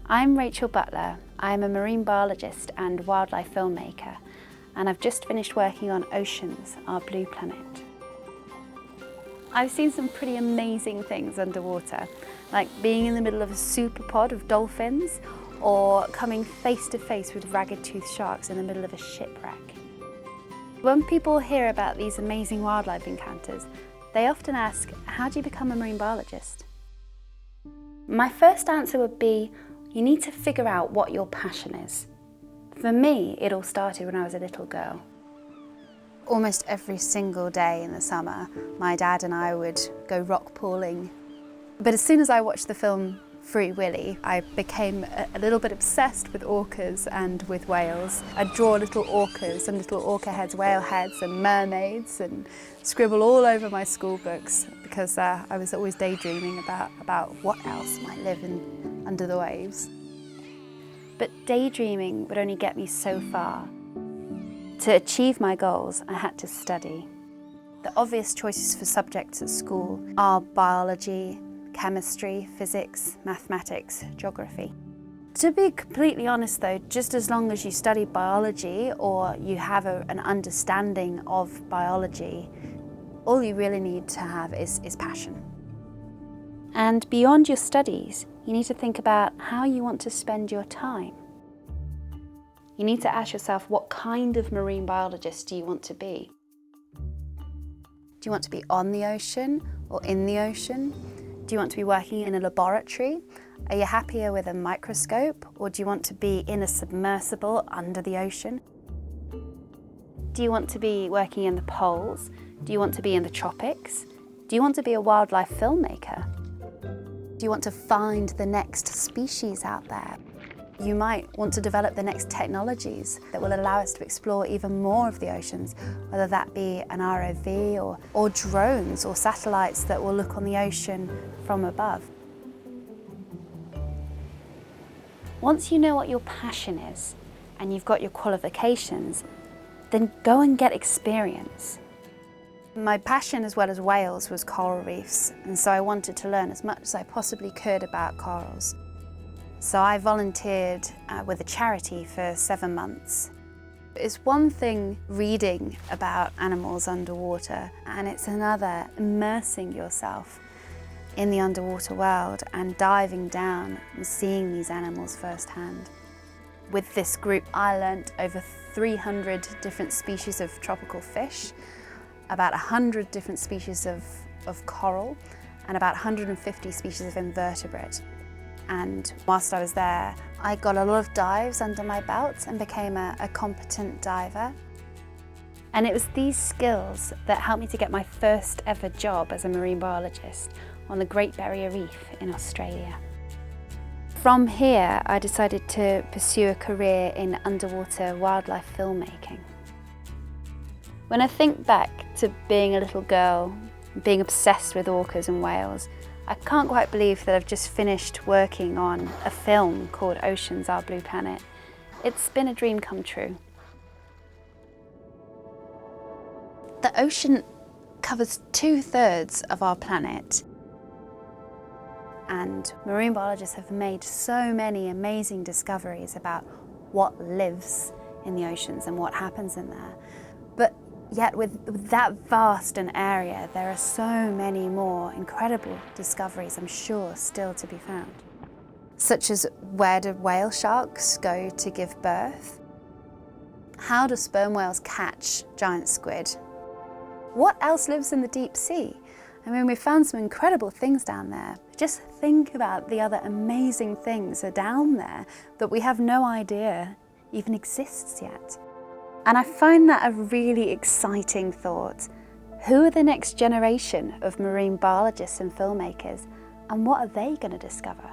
I'm Rachel Butler. I'm a marine biologist and wildlife filmmaker, and I've just finished working on Oceans, Our Blue Planet. I've seen some pretty amazing things underwater, like being in the middle of a super pod of dolphins or coming face to face with ragged-toothed sharks in the middle of a shipwreck. When people hear about these amazing wildlife encounters, they often ask, how do you become a marine biologist? My first answer would be, you need to figure out what your passion is. For me, it all started when I was a little girl. Almost every single day in the summer, my dad and I would go rock pooling. But as soon as I watched the film Free Willy, I became a little bit obsessed with orcas and with whales. I'd draw little orcas and little orca heads, whale heads and mermaids and scribble all over my school books because I was always daydreaming about what else might live under the waves. But daydreaming would only get me so far. To achieve my goals, I had to study. The obvious choices for subjects at school are biology, chemistry, physics, mathematics, geography. To be completely honest though, just as long as you study biology or you have an understanding of biology, all you really need to have is passion. And beyond your studies, you need to think about how you want to spend your time. You need to ask yourself, what kind of marine biologist do you want to be? Do you want to be on the ocean or in the ocean? Do you want to be working in a laboratory? Are you happier with a microscope, or do you want to be in a submersible under the ocean? Do you want to be working in the poles? Do you want to be in the tropics? Do you want to be a wildlife filmmaker? Do you want to find the next species out there? You might want to develop the next technologies that will allow us to explore even more of the oceans, whether that be an ROV or drones or satellites that will look on the ocean from above. Once you know what your passion is and you've got your qualifications, then go and get experience. My passion, as well as whales, was coral reefs, and so I wanted to learn as much as I possibly could about corals. So I volunteered with a charity for 7 months. It's one thing reading about animals underwater, and it's another immersing yourself in the underwater world and diving down and seeing these animals firsthand. With this group, I learnt over 300 different species of tropical fish, about 100 different species of coral, and about 150 species of invertebrate. And whilst I was there, I got a lot of dives under my belt and became a competent diver. And it was these skills that helped me to get my first ever job as a marine biologist on the Great Barrier Reef in Australia. From here, I decided to pursue a career in underwater wildlife filmmaking. When I think back to being a little girl, being obsessed with orcas and whales, I can't quite believe that I've just finished working on a film called Oceans, Our Blue Planet. It's been a dream come true. The ocean covers 2/3 of our planet, and marine biologists have made so many amazing discoveries about what lives in the oceans and what happens in there. But yet with that vast an area, there are so many more incredible discoveries, I'm sure, still to be found. Such as, where do whale sharks go to give birth? How do sperm whales catch giant squid? What else lives in the deep sea? I mean, we've found some incredible things down there. Just think about the other amazing things that are down there that we have no idea even exists yet. And I find that a really exciting thought. Who are the next generation of marine biologists and filmmakers, and what are they going to discover?